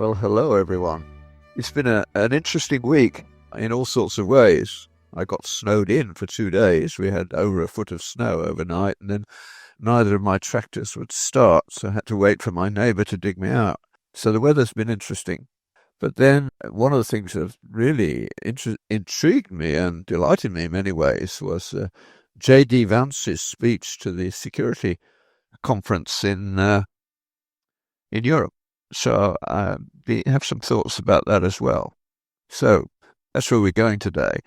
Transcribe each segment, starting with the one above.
Well, hello everyone. It's been an interesting week in all sorts of ways. I got snowed in for 2 days. We had over a foot of snow overnight, and then neither of my tractors would start, so I had to wait for my neighbour to dig me out. So the weather's been interesting. But then one of the things that really intrigued me and delighted me in many ways was J.D. Vance's speech to the security conference in Europe. So we have some thoughts about that as well. So that's where we're going today.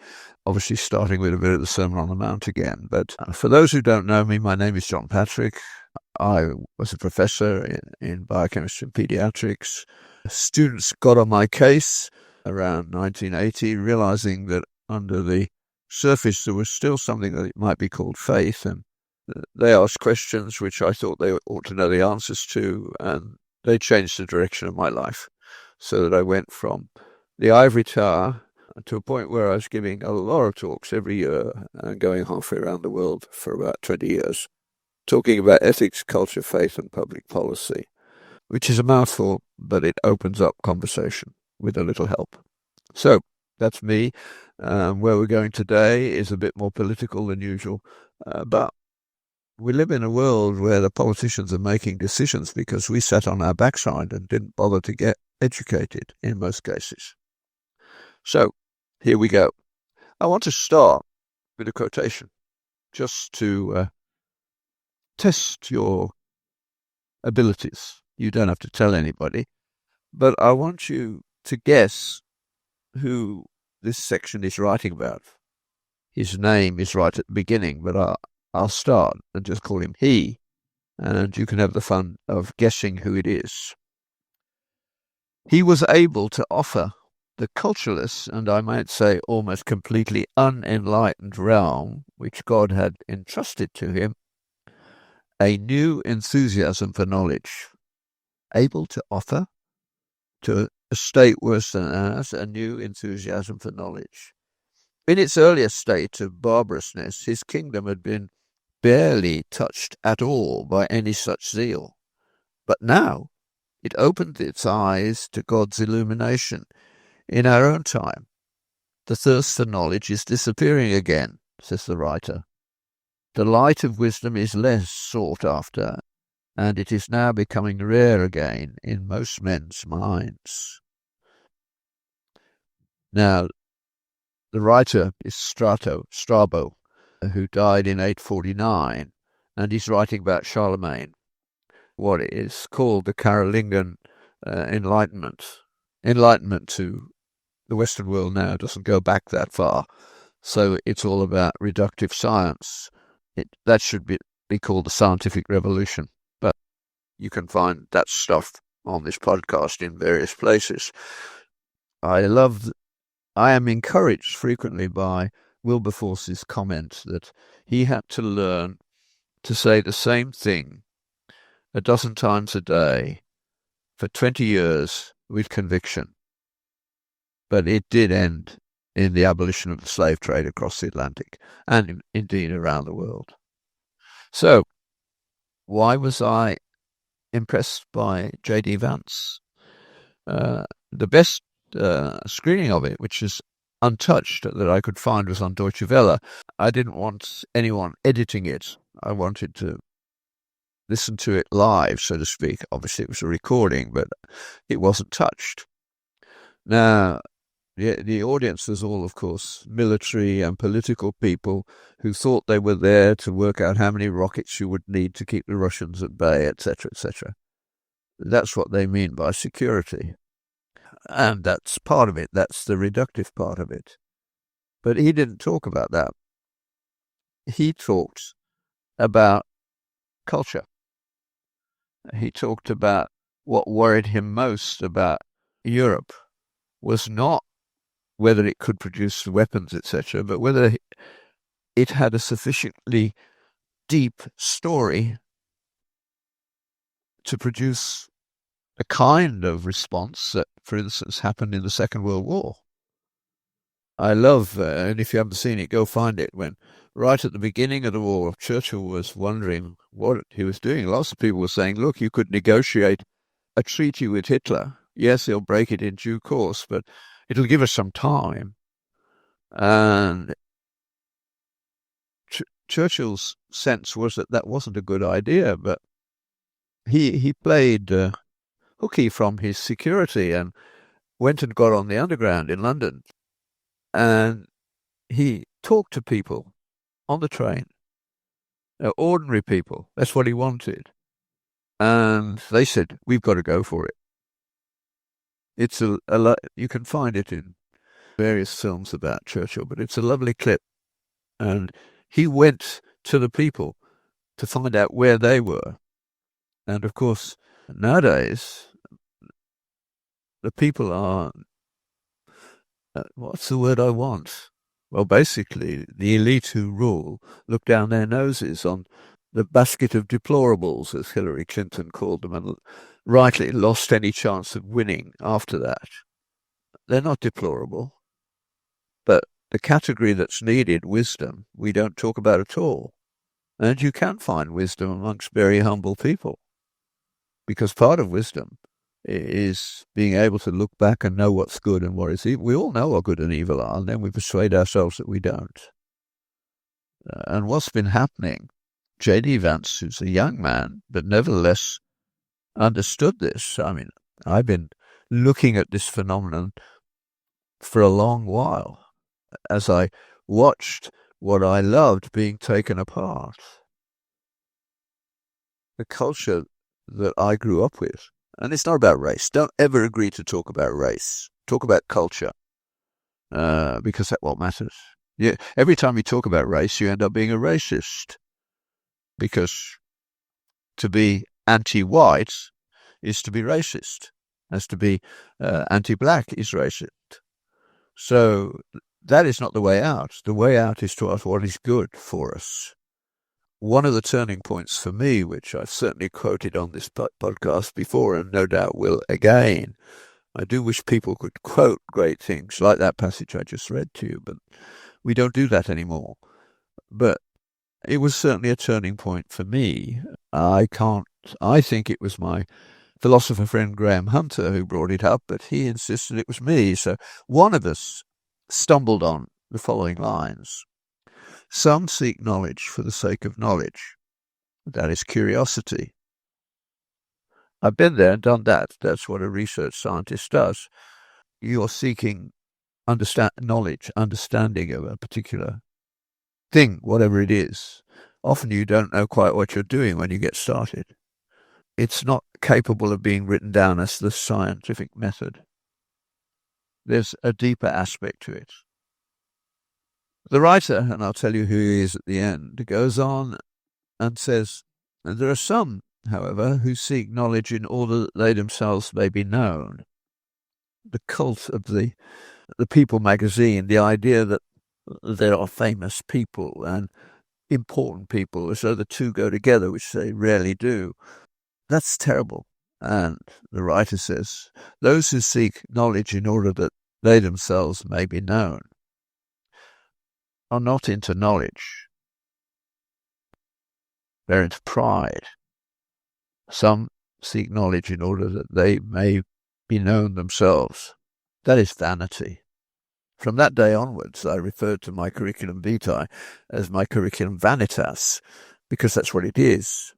Obviously starting with a bit of the Sermon on the Mount again. But for those who don't know me, my name is John Patrick. I was a professor in biochemistry and pediatrics. Students got on my case around 1980, realizing that under the surface there was still something that might be called faith. And they asked questions which I thought they ought to know the answers to, and they changed the direction of my life, so that I went from the ivory tower to a point where I was giving a lot of talks every year and going halfway around the world for about 20 years, talking about ethics, culture, faith, and public policy, which is a mouthful, but it opens up conversation with a little help. So that's me. Where we're going today is a bit more political than usual, but we live in a world where the politicians are making decisions because we sat on our backside and didn't bother to get educated in most cases. So here we go. I want to start with a quotation just to test your abilities. You don't have to tell anybody, but I want you to guess who this section is writing about. His name is right at the beginning, but I'll start and just call him he, and you can have the fun of guessing who it is. He was able to offer the cultureless, and I might say almost completely unenlightened realm which God had entrusted to him, a new enthusiasm for knowledge. Able to offer to a state worse than ours a new enthusiasm for knowledge. In its earlier state of barbarousness, his kingdom had been barely touched at all by any such zeal. But now it opened its eyes to God's illumination. In our own time, the thirst for knowledge is disappearing again, says the writer. The light of wisdom is less sought after, and it is now becoming rare again in most men's minds. Now, the writer is Strabo, who died in 849, and he's writing about Charlemagne, what is called the Carolingian Enlightenment. Enlightenment to the Western world now doesn't go back that far, so it's all about reductive science. That should be called the scientific revolution, but you can find that stuff on this podcast in various places. I am encouraged frequently by Wilberforce's comment that he had to learn to say the same thing a dozen times a day for 20 years with conviction. But it did end in the abolition of the slave trade across the Atlantic and indeed around the world. So, why was I impressed by J.D. Vance? The best screening of it, which is untouched, that I could find, was on Deutsche Welle. I didn't want anyone editing it. I wanted to listen to it live, so to speak. Obviously, it was a recording, but it wasn't touched. Now, the audience was all, of course, military and political people who thought they were there to work out how many rockets you would need to keep the Russians at bay, etc., etc. That's what they mean by security. And that's part of it. That's the reductive part of it. But he didn't talk about that. He talked about culture. He talked about what worried him most about Europe was not whether it could produce weapons, etc., but whether it had a sufficiently deep story to produce a kind of response that, for instance, happened in the Second World War. I love, and if you haven't seen it, go find it, when right at the beginning of the war, Churchill was wondering what he was doing. Lots of people were saying, look, you could negotiate a treaty with Hitler Yes, he'll break it in due course, but it'll give us some time. And Churchill's sense was that that wasn't a good idea, but he played hooky from his security and went and got on the Underground in London. And he talked to people on the train, ordinary people. That's what he wanted. And they said, we've got to go for it. It's you can find it in various films about Churchill, but it's a lovely clip. And he went to the people to find out where they were. And of course, nowadays, the people are, what's the word I want? Well, basically, the elite who rule look down their noses on the basket of deplorables, as Hillary Clinton called them, and rightly lost any chance of winning after that. They're not deplorable, but the category that's needed, wisdom, we don't talk about at all. And you can find wisdom amongst very humble people, because part of wisdom is being able to look back and know what's good and what is evil. We all know what good and evil are, and then we persuade ourselves that we don't. And what's been happening, J.D. Vance, who's a young man, but nevertheless understood this. I mean, I've been looking at this phenomenon for a long while as I watched what I loved being taken apart. The culture that I grew up with. And it's not about race. Don't ever agree to talk about race. Talk about culture, because that's what matters. Yeah, every time you talk about race, you end up being a racist, because to be anti-white is to be racist, as to be anti-black is racist. So that is not the way out. The way out is to ask what is good for us. One of the turning points for me, which I've certainly quoted on this podcast before and no doubt will again, I do wish people could quote great things like that passage I just read to you, but we don't do that anymore. But it was certainly a turning point for me. I think it was my philosopher friend Graham Hunter who brought it up, but he insisted it was me. So one of us stumbled on the following lines. Some seek knowledge for the sake of knowledge. That is curiosity. I've been there and done that. That's what a research scientist does. You're seeking knowledge, understanding of a particular thing, whatever it is. Often you don't know quite what you're doing when you get started. It's not capable of being written down as the scientific method. There's a deeper aspect to it. The writer, and I'll tell you who he is at the end, goes on and says, and there are some, however, who seek knowledge in order that they themselves may be known. The cult of the People magazine, the idea that there are famous people and important people, as though the two go together, which they rarely do. That's terrible. And the writer says, those who seek knowledge in order that they themselves may be known are not into knowledge. They're into pride. Some seek knowledge in order that they may be known themselves. That is vanity. From that day onwards, I referred to my curriculum vitae as my curriculum vanitas, because that's what it is.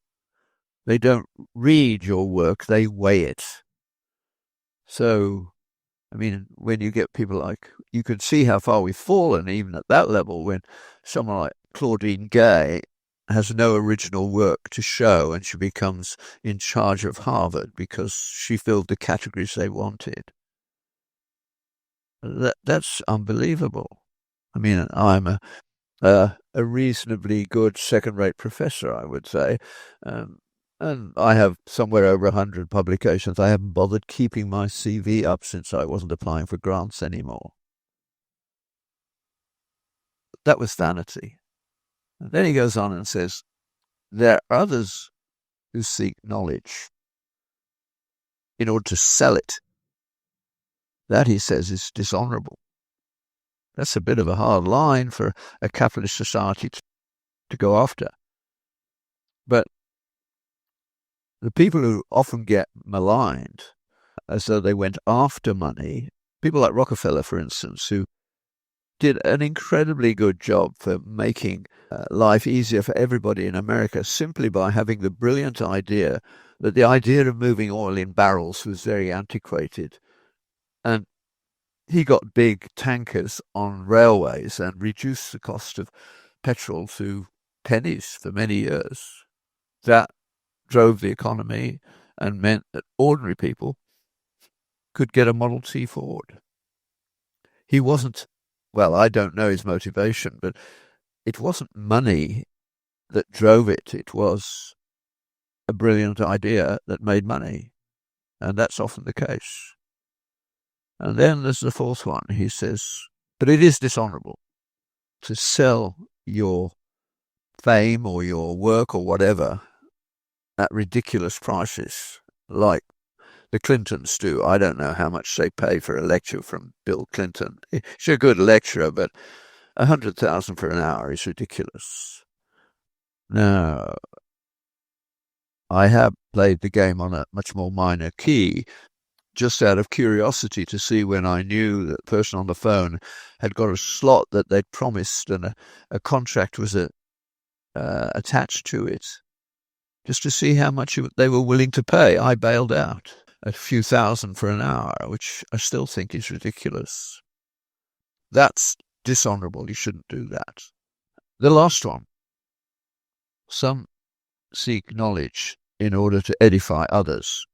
They don't read your work, they weigh it. So, I mean, when you get people like, you can see how far we've fallen even at that level when someone like Claudine Gay has no original work to show and she becomes in charge of Harvard because she filled the categories they wanted. That's unbelievable. I mean, I'm a reasonably good second-rate professor, I would say. And I have somewhere over 100 publications. I haven't bothered keeping my CV up since I wasn't applying for grants anymore. That was vanity. And then he goes on and says, there are others who seek knowledge in order to sell it. That, he says, is dishonorable. That's a bit of a hard line for a capitalist society to go after. But the people who often get maligned as though they went after money. People like Rockefeller, for instance, who did an incredibly good job for making life easier for everybody in America simply by having the brilliant idea that the idea of moving oil in barrels was very antiquated. And he got big tankers on railways and reduced the cost of petrol to pennies for many years. That drove the economy and meant that ordinary people could get a Model T Ford. He wasn't, well, I don't know his motivation, but it wasn't money that drove it. It was a brilliant idea that made money. And that's often the case. And then there's the fourth one. He says, but it is dishonorable to sell your fame or your work or whatever at ridiculous prices, like the Clintons do. I don't know how much they pay for a lecture from Bill Clinton. He's a good lecturer, but $100,000 for an hour is ridiculous. Now, I have played the game on a much more minor key, just out of curiosity to see when I knew that the person on the phone had got a slot that they'd promised and a contract was attached to it, just to see how much they were willing to pay. I bailed out a few thousand for an hour, which I still think is ridiculous. That's dishonorable. You shouldn't do that. The last one. Some seek knowledge in order to edify others,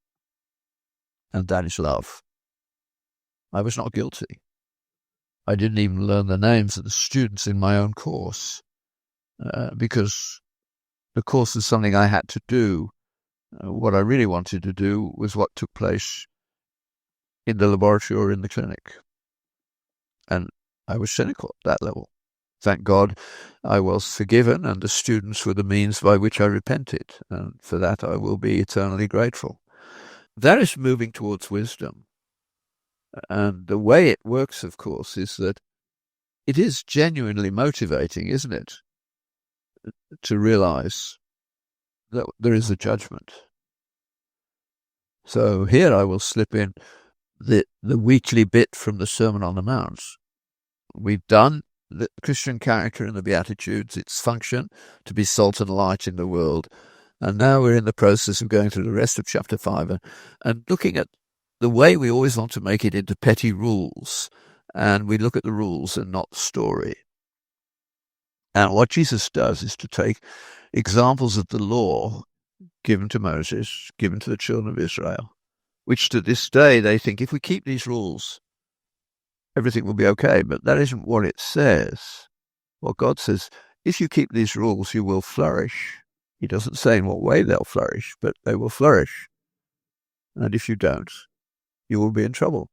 and that is love. I was not guilty. I didn't even learn the names of the students in my own course, because the course was something I had to do. What I really wanted to do was what took place in the laboratory or in the clinic. And I was cynical at that level. Thank God I was forgiven, and the students were the means by which I repented. And for that I will be eternally grateful. That is moving towards wisdom. And the way it works, of course, is that it is genuinely motivating, isn't it, to realize that there is a judgment. So here I will slip in the weekly bit from the Sermon on the Mount. We've done the Christian character in the Beatitudes, its function to be salt and light in the world. And now we're in the process of going through the rest of chapter 5 and looking at the way we always want to make it into petty rules. And we look at the rules and not the story. And what Jesus does is to take examples of the law given to Moses, given to the children of Israel, which to this day they think if we keep these rules, everything will be okay. But that isn't what it says. What God says, if you keep these rules, you will flourish. He doesn't say in what way they'll flourish, but they will flourish. And if you don't, you will be in trouble.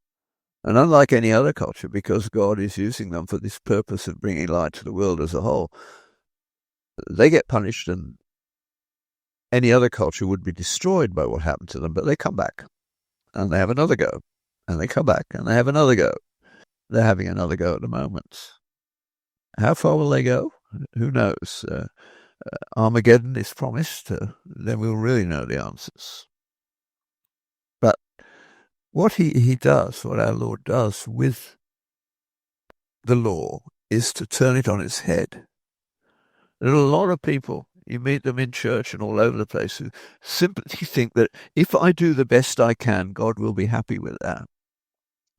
And unlike any other culture, because God is using them for this purpose of bringing light to the world as a whole, they get punished, and any other culture would be destroyed by what happened to them. But they come back, and they have another go, and they come back, and they have another go. They're having another go at the moment. How far will they go? Who knows? Armageddon is promised. Then we'll really know the answers. But what he does, what our Lord does with the law, is to turn it on its head. There are a lot of people, you meet them in church and all over the place, who simply think that if I do the best I can, God will be happy with that.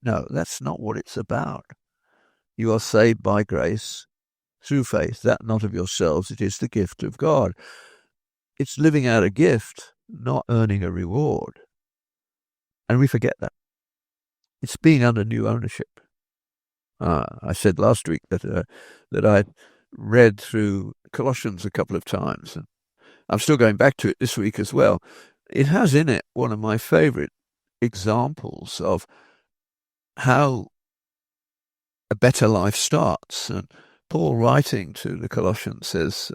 No, that's not what it's about. You are saved by grace through faith, that not of yourselves, it is the gift of God. It's living out a gift, not earning a reward. And we forget that. It's being under new ownership. I said last week that I read through Colossians a couple of times, and I'm still going back to it this week as well. It has in it one of my favorite examples of how a better life starts. And Paul, writing to the Colossians, says,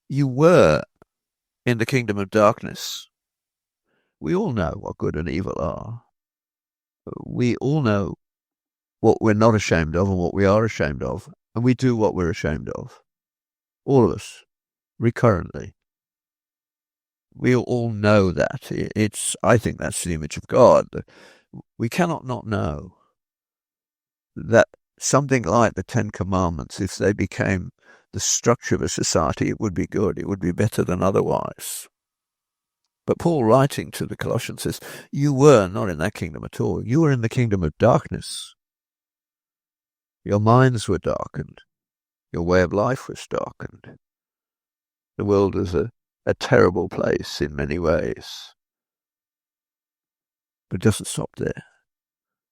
you were in the kingdom of darkness. We all know what good and evil are. We all know what we're not ashamed of and what we are ashamed of, and we do what we're ashamed of. All of us, recurrently. We all know that. I think that's the image of God. we cannot not know that something like the Ten Commandments, if they became the structure of a society, it would be good. It would be better than otherwise. But Paul, writing to the Colossians, says, you were not in that kingdom at all. You were in the kingdom of darkness. Your minds were darkened. Your way of life was darkened. The world was a terrible place in many ways. But it doesn't stop there.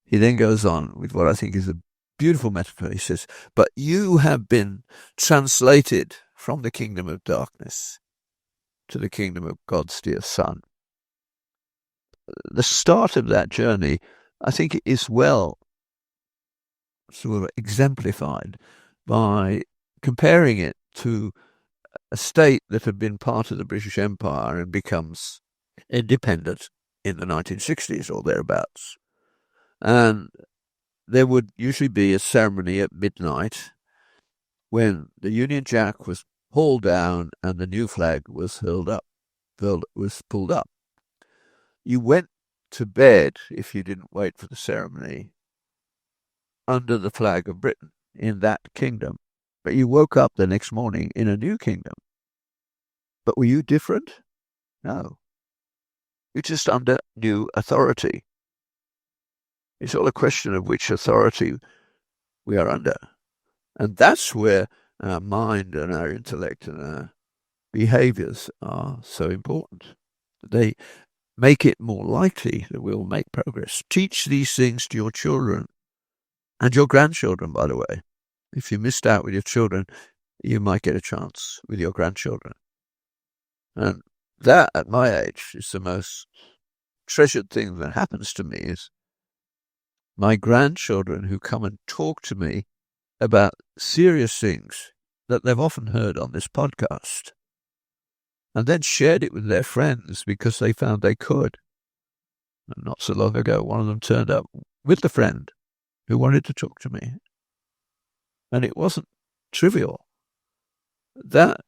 He then goes on with what I think is a beautiful metaphor. He says, but you have been translated from the kingdom of darkness to the kingdom of God's dear Son. The start of that journey, I think, is well sort of exemplified by comparing it to a state that had been part of the British Empire and becomes independent in the 1960s or thereabouts. And there would usually be a ceremony at midnight when the Union Jack was hauled down and the new flag was pulled up. You went to bed, if you didn't wait for the ceremony, under the flag of Britain in that kingdom. But you woke up the next morning in a new kingdom. But were you different? No. You're just under new authority. It's all a question of which authority we are under. And that's where our mind and our intellect and our behaviors are so important. They make it more likely that we'll make progress. Teach these things to your children and your grandchildren, by the way. If you missed out with your children, you might get a chance with your grandchildren. And that, at my age, is the most treasured thing that happens to me, is my grandchildren who come and talk to me about serious things that they've often heard on this podcast, and then shared it with their friends because they found they could. And not so long ago, one of them turned up with a friend who wanted to talk to me. And it wasn't trivial. That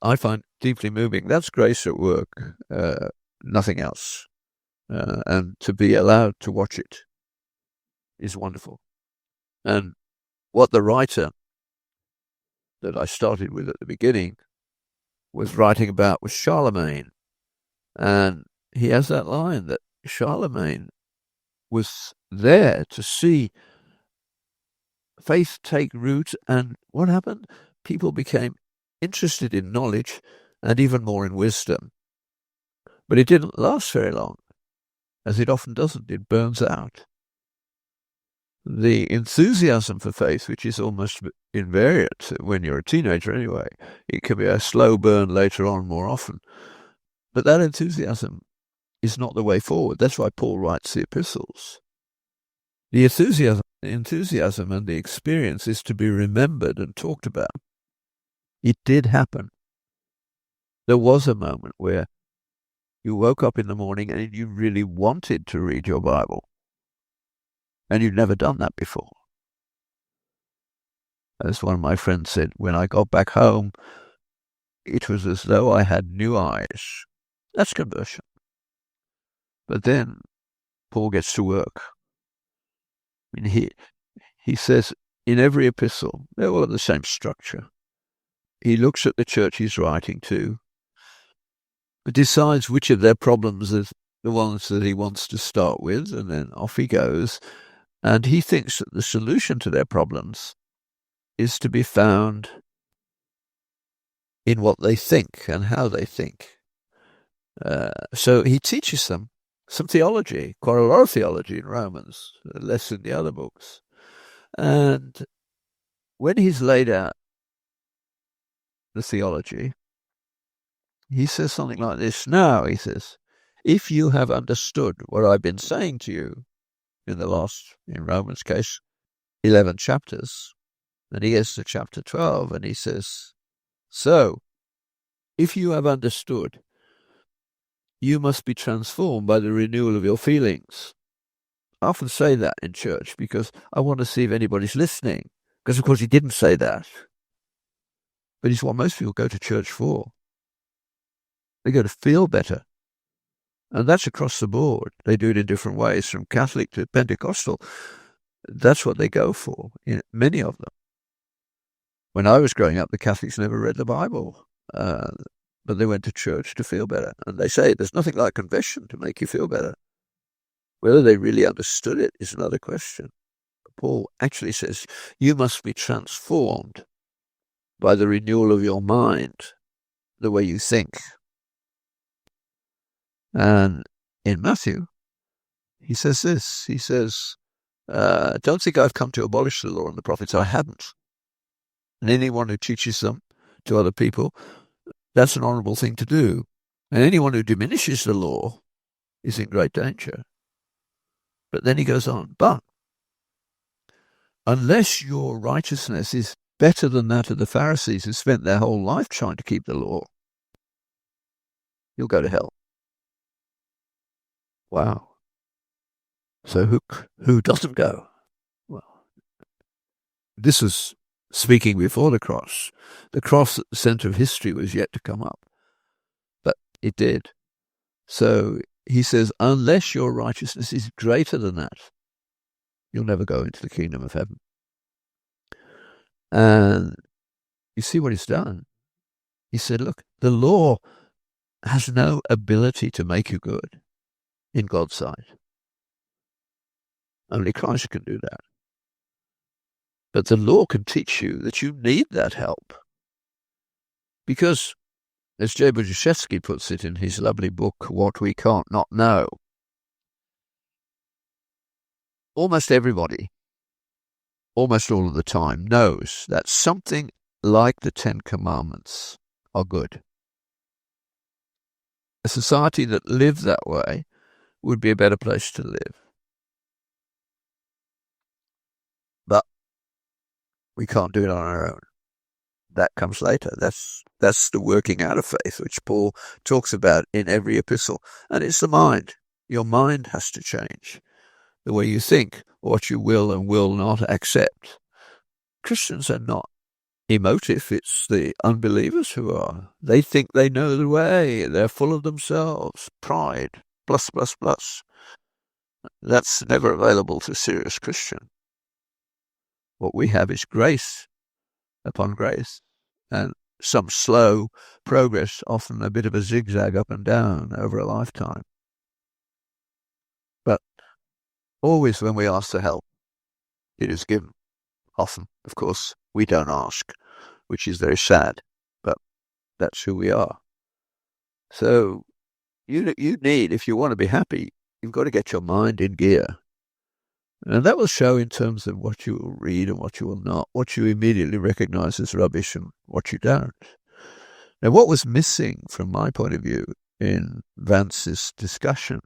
I find deeply moving. That's grace at work, nothing else. And to be allowed to watch it is wonderful. And what the writer that I started with at the beginning was writing about was Charlemagne. And he has that line that Charlemagne was there to see faith take root, and what happened? People became interested in knowledge and even more in wisdom. But it didn't last very long, as it often doesn't. It burns out. The enthusiasm for faith, which is almost invariant when you're a teenager anyway, it can be a slow burn later on more often. But that enthusiasm is not the way forward. That's why Paul writes the epistles. The enthusiasm and the experience is to be remembered and talked about. It did happen. There was a moment where you woke up in the morning and you really wanted to read your Bible. And you'd never done that before. As one of my friends said, when I got back home, it was as though I had new eyes. That's conversion. But then Paul gets to work. I mean, he says in every epistle, they're all of the same structure. He looks at the church he's writing to, but decides which of their problems are the ones that he wants to start with, and then off he goes. And he thinks that the solution to their problems is to be found in what they think and how they think. So he teaches them some theology, quite a lot of theology in Romans, less in the other books. And when he's laid out the theology, he says something like this. Now, he says, if you have understood what I've been saying to you in the last, in Romans' case, 11 chapters, then he gets to chapter 12 and he says, so, if you have understood, you must be transformed by the renewal of your feelings. I often say that in church because I want to see if anybody's listening. Because, of course, he didn't say that. But it's what most people go to church for. They go to feel better. And that's across the board. They do it in different ways, from Catholic to Pentecostal. That's what they go for, many of them. When I was growing up, the Catholics never read the Bible, but they went to church to feel better. And they say there's nothing like confession to make you feel better. Whether they really understood it is another question. Paul actually says, you must be transformed by the renewal of your mind, the way you think. And in Matthew, he says this. He says, don't think I've come to abolish the law and the prophets. I haven't. And anyone who teaches them to other people, that's an honourable thing to do. And anyone who diminishes the law is in great danger. But then he goes on, but unless your righteousness is better than that of the Pharisees who spent their whole life trying to keep the law, you'll go to hell. Wow. So who doesn't go? Well, this was speaking before the cross. The cross at the centre of history was yet to come up. But it did. So he says, unless your righteousness is greater than that, you'll never go into the kingdom of heaven. And you see what he's done. He said, look, the law has no ability to make you good in God's sight. Only Christ can do that. But the law can teach you that you need that help. Because, as J. Budziszewski puts it in his lovely book, What We Can't Not Know, almost everybody, almost all of the time, knows that something like the Ten Commandments are good. A society that lived that way would be a better place to live. But we can't do it on our own. That comes later. That's the working out of faith, which Paul talks about in every epistle. And it's the mind. Your mind has to change. The way you think, what you will and will not accept. Christians are not emotive. It's the unbelievers who are. They think they know the way. They're full of themselves. Pride. Plus, plus, plus. That's never available to a serious Christian. What we have is grace upon grace, and some slow progress, often a bit of a zigzag up and down over a lifetime. But always when we ask for help, it is given. Often, of course, we don't ask, which is very sad, but that's who we are. So you need, if you want to be happy, you've got to get your mind in gear. And that will show in terms of what you will read and what you will not, what you immediately recognize as rubbish and what you don't. Now, what was missing from my point of view in Vance's discussion,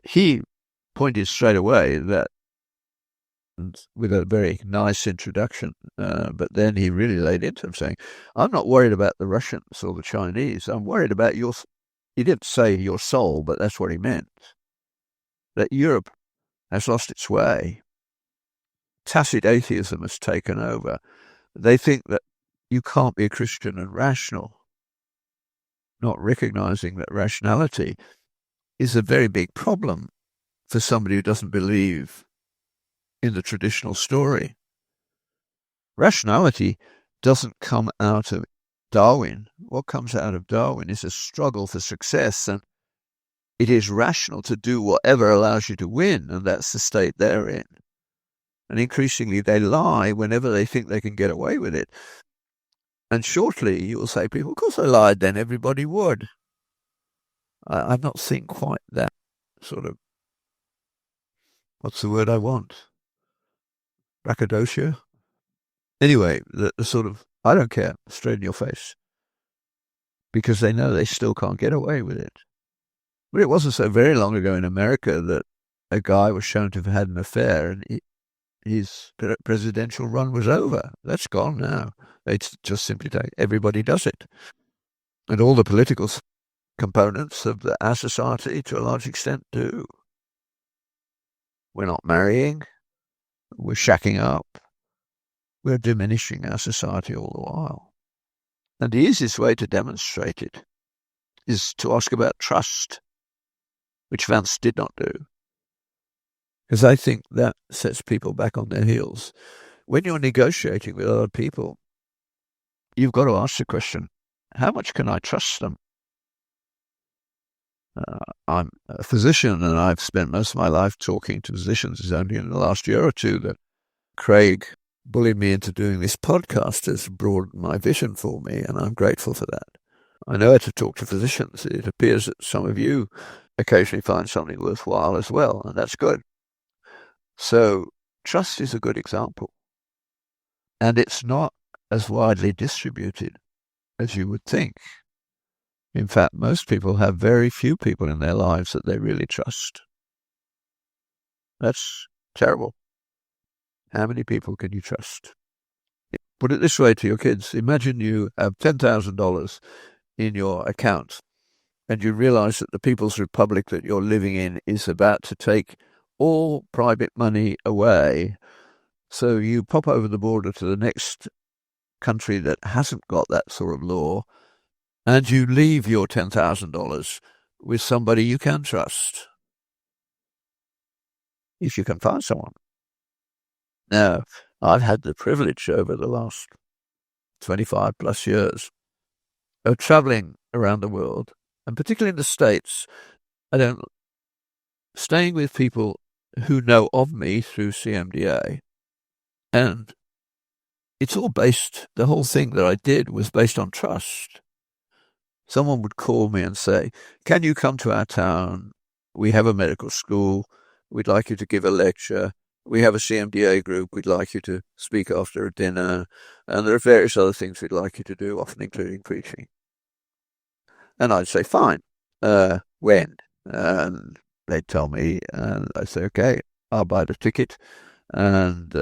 he pointed straight away that, with a very nice introduction, but then he really laid into him saying, I'm not worried about the Russians or the Chinese. I'm worried about your, he didn't say your soul, but that's what he meant. That Europe has lost its way. Tacit atheism has taken over. They think that you can't be a Christian and rational, not recognizing that rationality is a very big problem for somebody who doesn't believe in the traditional story. Rationality doesn't come out of Darwin. What comes out of Darwin is a struggle for success, and it is rational to do whatever allows you to win, and that's the state they're in. And increasingly they lie whenever they think they can get away with it. And shortly you will say, people, of course I lied then, everybody would. I've not seen quite that sort of, what's the word I want? Braggadocio? Anyway, the sort of, I don't care, straight in your face. Because they know they still can't get away with it. But it wasn't so very long ago in America that a guy was shown to have had an affair and his presidential run was over. That's gone now. It's just simply everybody does it. And all the political components of our society, to a large extent, do. We're not marrying. We're shacking up. We're diminishing our society all the while. And the easiest way to demonstrate it is to ask about trust, which Vance did not do. Because I think that sets people back on their heels. When you're negotiating with other people, you've got to ask the question, how much can I trust them? I'm a physician, and I've spent most of my life talking to physicians. It's only in the last year or two that Craig bullied me into doing this podcast has broadened my vision for me, and I'm grateful for that. I know how to talk to physicians. It appears that some of you occasionally find something worthwhile as well, and that's good. So trust is a good example. And it's not as widely distributed as you would think. In fact, most people have very few people in their lives that they really trust. That's terrible. How many people can you trust? Put it this way to your kids. Imagine you have $10,000 in your account and you realize that the People's Republic that you're living in is about to take all private money away. So you pop over the border to the next country that hasn't got that sort of law, and you leave your $10,000 with somebody you can trust, if you can find someone. Now, I've had the privilege over the last 25 plus years of traveling around the world, and particularly in the States, staying with people who know of me through CMDA, and it's all based, the whole thing that I did was based on trust. Someone would call me and say, can you come to our town? We have a medical school. We'd like you to give a lecture. We have a CMDA group. We'd like you to speak after a dinner. And there are various other things we'd like you to do, often including preaching. And I'd say, fine. When? And they'd tell me, and I'd say, okay, I'll buy the ticket. And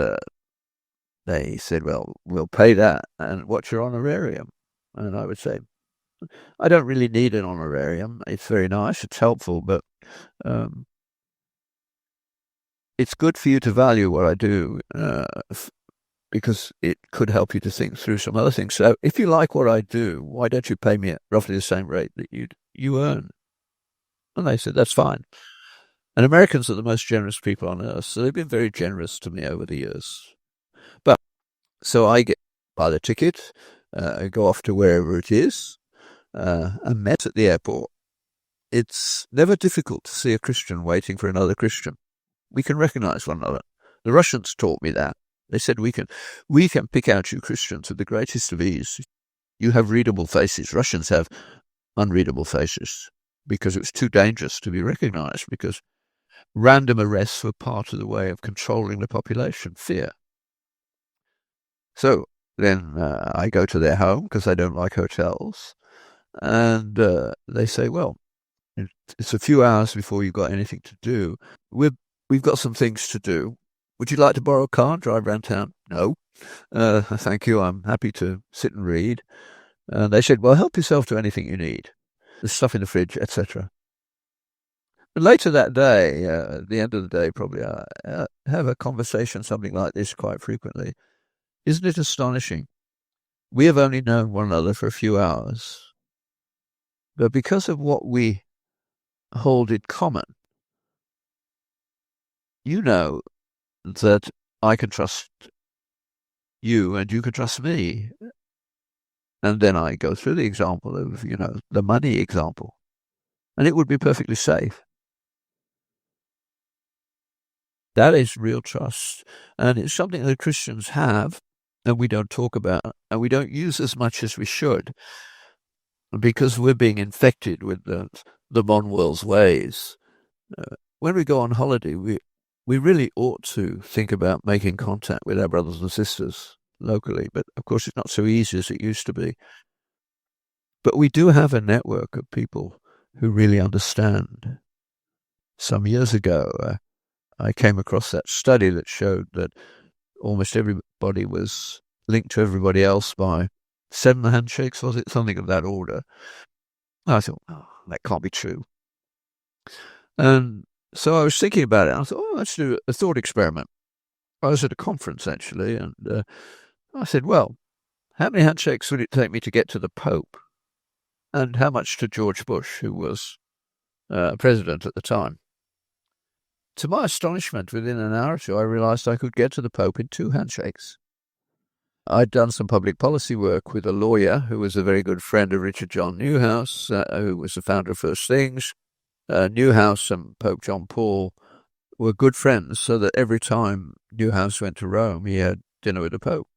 they said, well, we'll pay that. And what's your honorarium? And I would say, I don't really need an honorarium. It's very nice. It's helpful, but it's good for you to value what I do because it could help you to think through some other things. So if you like what I do, why don't you pay me at roughly the same rate that you earn? And they said, that's fine. And Americans are the most generous people on earth, so they've been very generous to me over the years. But so I buy the ticket, go off to wherever it is, and met at the airport. It's never difficult to see a Christian waiting for another Christian. We can recognize one another. The Russians taught me that. They said we can pick out you Christians with the greatest of ease. You have readable faces. Russians have unreadable faces because it was too dangerous to be recognized, because random arrests were part of the way of controlling the population, fear. So then I go to their home because I don't like hotels. And they say, well, it's a few hours before you've got anything to do. We've got some things to do. Would you like to borrow a car and drive around town? No. Thank you. I'm happy to sit and read. And they said, well, help yourself to anything you need. There's stuff in the fridge, etc. And later that day, at the end of the day, probably I have a conversation, something like this quite frequently. Isn't it astonishing? We have only known one another for a few hours. But because of what we hold in common, you know that I can trust you and you can trust me. And then I go through the example of, the money example. And it would be perfectly safe. That is real trust. And it's something that Christians have and we don't talk about and we don't use as much as we should, because we're being infected with the modern world's ways. When we go on holiday, we really ought to think about making contact with our brothers and sisters locally. But, of course, it's not so easy as it used to be. But we do have a network of people who really understand. Some years ago, I came across that study that showed that almost everybody was linked to everybody else by 7 handshakes, was it? Something of that order. I thought, that can't be true. And so I was thinking about it. And I thought, let's do a thought experiment. I was at a conference, actually, and I said, well, how many handshakes would it take me to get to the Pope? and how much to George Bush, who was president at the time. To my astonishment, within an hour or two, I realized I could get to the Pope in 2 handshakes. I'd done some public policy work with a lawyer who was a very good friend of Richard John Newhouse, who was the founder of First Things. Newhouse and Pope John Paul were good friends, so that every time Newhouse went to Rome, he had dinner with the Pope.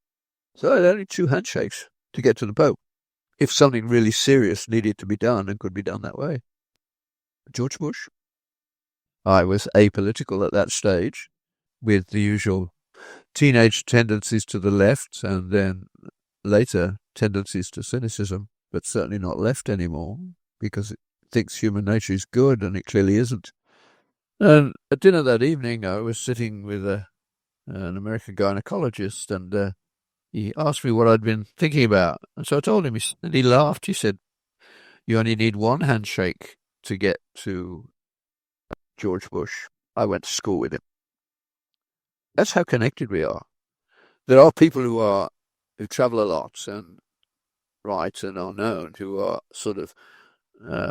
So I had only 2 handshakes to get to the Pope, if something really serious needed to be done and could be done that way. George Bush. I was apolitical at that stage, with the usual teenage tendencies to the left and then later tendencies to cynicism, but certainly not left anymore, because it thinks human nature is good and it clearly isn't. And at dinner that evening, I was sitting with an American gynecologist, and he asked me what I'd been thinking about. And so I told him, and he laughed. He said, "You only need 1 handshake to get to George Bush. I went to school with him." That's how connected we are. There are people who travel a lot and write and are known, who are sort of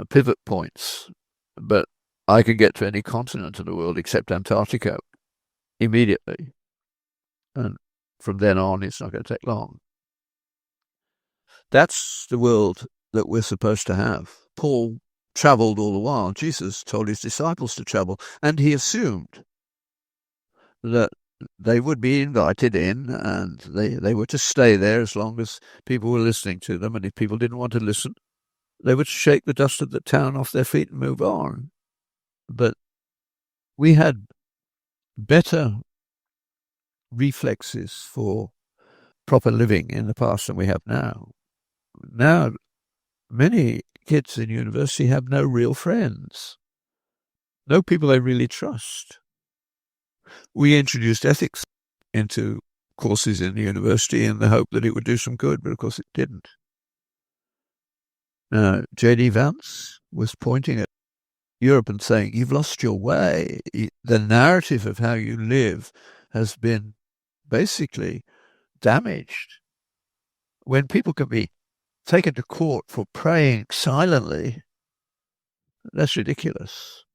pivot points. But I can get to any continent in the world except Antarctica immediately. And from then on, it's not going to take long. That's the world that we're supposed to have. Paul travelled all the while. Jesus told his disciples to travel, and he assumed that they would be invited in, and they were to stay there as long as people were listening to them, and if people didn't want to listen, they would shake the dust of the town off their feet and move on. But we had better reflexes for proper living in the past than we have now. Now, many kids in university have no real friends, no people they really trust. We introduced ethics into courses in the university in the hope that it would do some good, but of course it didn't. J.D. Vance was pointing at Europe and saying, "You've lost your way. The narrative of how you live has been basically damaged. When people can be taken to court for praying silently, that's ridiculous."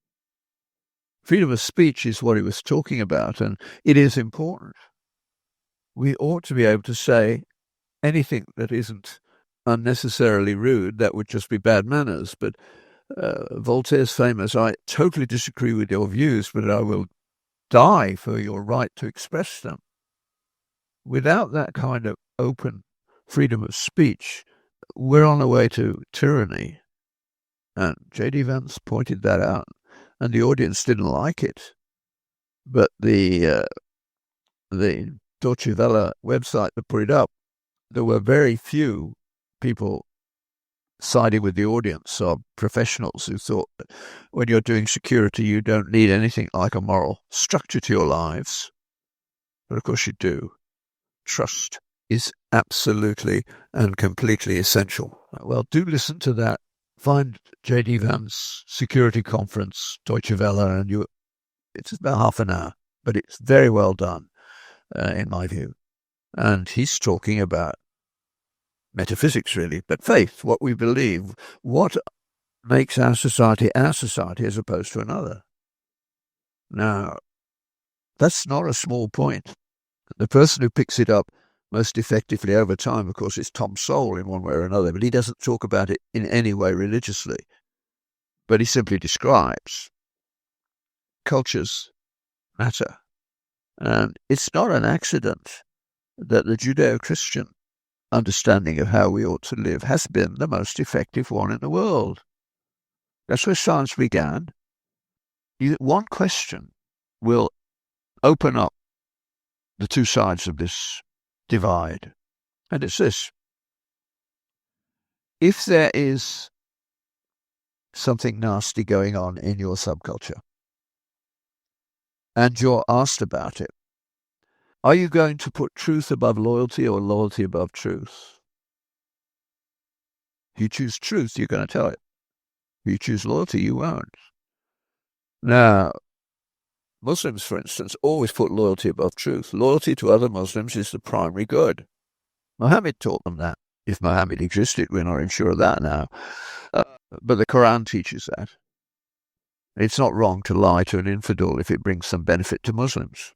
Freedom of speech is what he was talking about, and it is important. We ought to be able to say anything that isn't unnecessarily rude. That would just be bad manners. But Voltaire's famous, "I totally disagree with your views, but I will die for your right to express them." Without that kind of open freedom of speech, we're on the way to tyranny. And J.D. Vance pointed that out, and the audience didn't like it. But the Deutsche Welle website that put it up, there were very few people siding with the audience, or professionals who thought that when you're doing security, you don't need anything like a moral structure to your lives. But of course you do. Trust is absolutely and completely essential. Well, do listen to that. Find J.D. Vance Security Conference, Deutsche Welle, and it's about half an hour, but it's very well done, in my view. And he's talking about metaphysics, really, but faith, what we believe, what makes our society as opposed to another. Now, that's not a small point. The person who picks it up most effectively over time, of course, is Tom Sowell in one way or another, but he doesn't talk about it in any way religiously. But he simply describes cultures matter. And it's not an accident that the Judeo-Christian understanding of how we ought to live has been the most effective one in the world. That's where science began. One question will open up the two sides of this divide. And it's this: if there is something nasty going on in your subculture and you're asked about it, are you going to put truth above loyalty or loyalty above truth? If you choose truth, you're going to tell it. If you choose loyalty, you won't. Now, Muslims, for instance, always put loyalty above truth. Loyalty to other Muslims is the primary good. Muhammad taught them that. If Muhammad existed, we're not even sure of that now. But the Quran teaches that. It's not wrong to lie to an infidel if it brings some benefit to Muslims.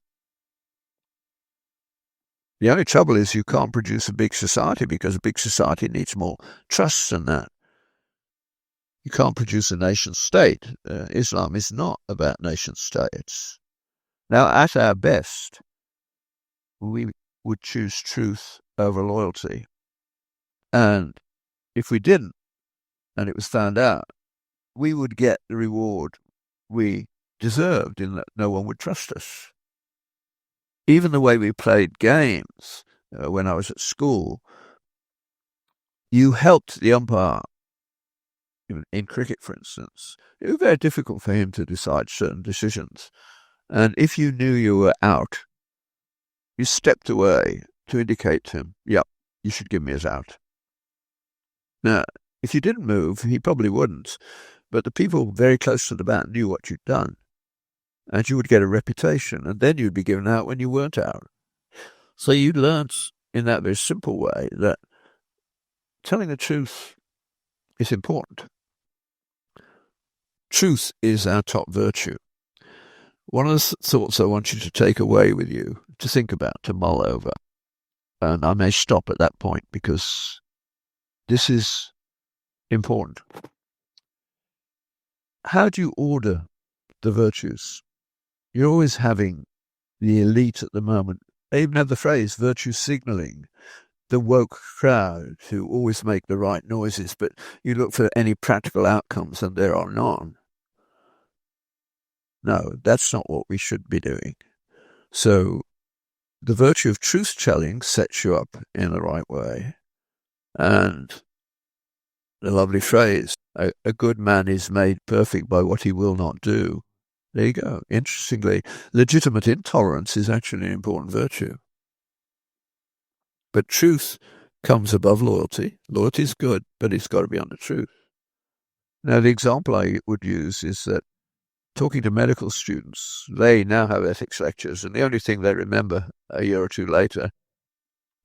The only trouble is you can't produce a big society because a big society needs more trust than that. You can't produce a nation state. Islam is not about nation states. Now, at our best, we would choose truth over loyalty. And if we didn't, and it was found out, we would get the reward we deserved in that no one would trust us. Even the way we played games when I was at school, you helped the umpire. In cricket, for instance, it was very difficult for him to decide certain decisions. And if you knew you were out, you stepped away to indicate to him, yep, you should give me as out. Now, if you didn't move, he probably wouldn't. But the people very close to the bat knew what you'd done. And you would get a reputation, and then you'd be given out when you weren't out. So you learnt in that very simple way that telling the truth is important. Truth is our top virtue. One of the thoughts I want you to take away with you, to think about, to mull over, and I may stop at that point because this is important. How do you order the virtues? You're always having the elite at the moment. I even have the phrase virtue signaling, the woke crowd who always make the right noises, but you look for any practical outcomes and there are none. No, that's not what we should be doing. So the virtue of truth-telling sets you up in the right way. And the lovely phrase, a good man is made perfect by what he will not do. There you go. Interestingly, legitimate intolerance is actually an important virtue. But truth comes above loyalty. Loyalty is good, but it's got to be under truth. Now, the example I would use is that talking to medical students, they now have ethics lectures, and the only thing they remember a year or two later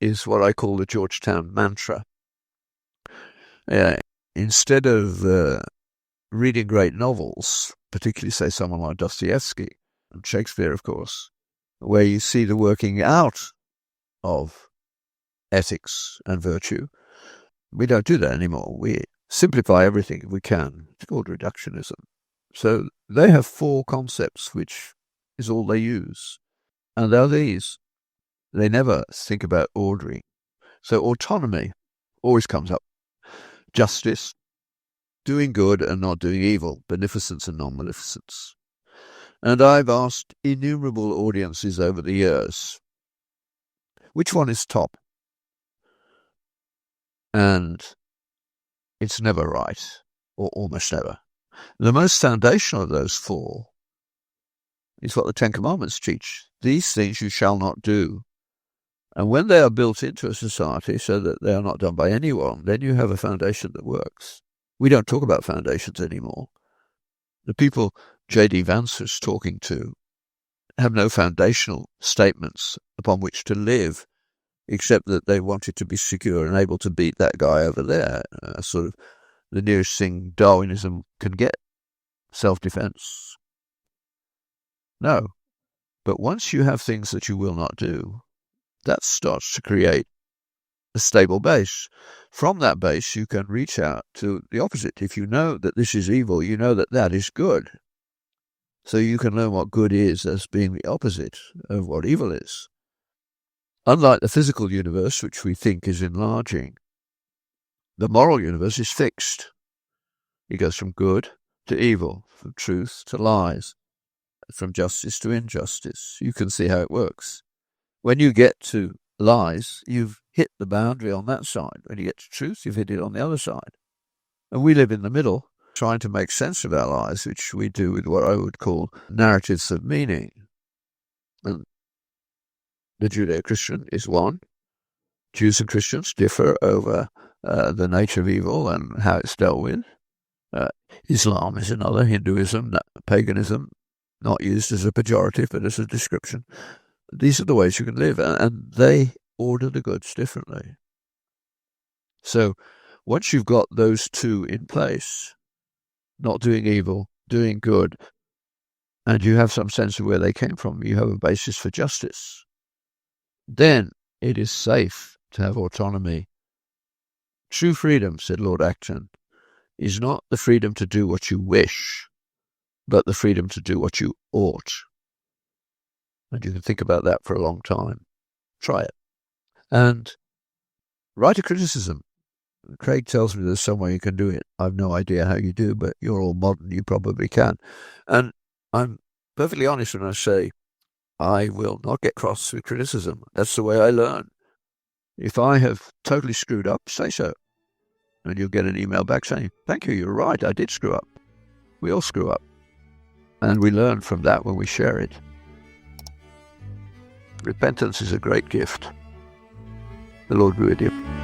is what I call the Georgetown mantra. Instead of reading great novels, particularly, say, someone like Dostoevsky, and Shakespeare, of course, where you see the working out of ethics and virtue, we don't do that anymore. We simplify everything if we can. It's called reductionism. So they have 4 concepts, which is all they use. And they're these. They never think about ordering. So autonomy always comes up. Justice, doing good and not doing evil, beneficence and non-maleficence. And I've asked innumerable audiences over the years, which one is top? And it's never right, or almost never. The most foundational of those 4 is what the 10 Commandments teach. These things you shall not do. And when they are built into a society so that they are not done by anyone, then you have a foundation that works. We don't talk about foundations anymore. The people J.D. Vance was talking to have no foundational statements upon which to live, except that they wanted to be secure and able to beat that guy over there, sort of the nearest thing Darwinism can get, self-defense. No. But once you have things that you will not do, that starts to create a stable base. From that base, you can reach out to the opposite. If you know that this is evil, you know that that is good. So you can learn what good is as being the opposite of what evil is. Unlike the physical universe, which we think is enlarging, the moral universe is fixed. It goes from good to evil, from truth to lies, from justice to injustice. You can see how it works. When you get to lies, you've hit the boundary on that side. When you get to truth, you've hit it on the other side. And we live in the middle, trying to make sense of our lives, which we do with what I would call narratives of meaning. And the Judeo-Christian is one. Jews and Christians differ over the nature of evil and how it's dealt with. Islam is another. Hinduism, paganism, not used as a pejorative, but as a description. These are the ways you can live, and they order the goods differently. So once you've got those 2 in place, not doing evil, doing good, and you have some sense of where they came from, you have a basis for justice, then it is safe to have autonomy. True freedom, said Lord Acton, is not the freedom to do what you wish, but the freedom to do what you ought. And you can think about that for a long time. Try it. And write a criticism. Craig tells me there's some way you can do it. I've no idea how you do, but you're all modern, you probably can. And I'm perfectly honest when I say I will not get cross with criticism. That's the way I learn. If I have totally screwed up, say so. And you'll get an email back saying, thank you, you're right, I did screw up. We all screw up. And we learn from that when we share it. Repentance is a great gift. The Lord be with you.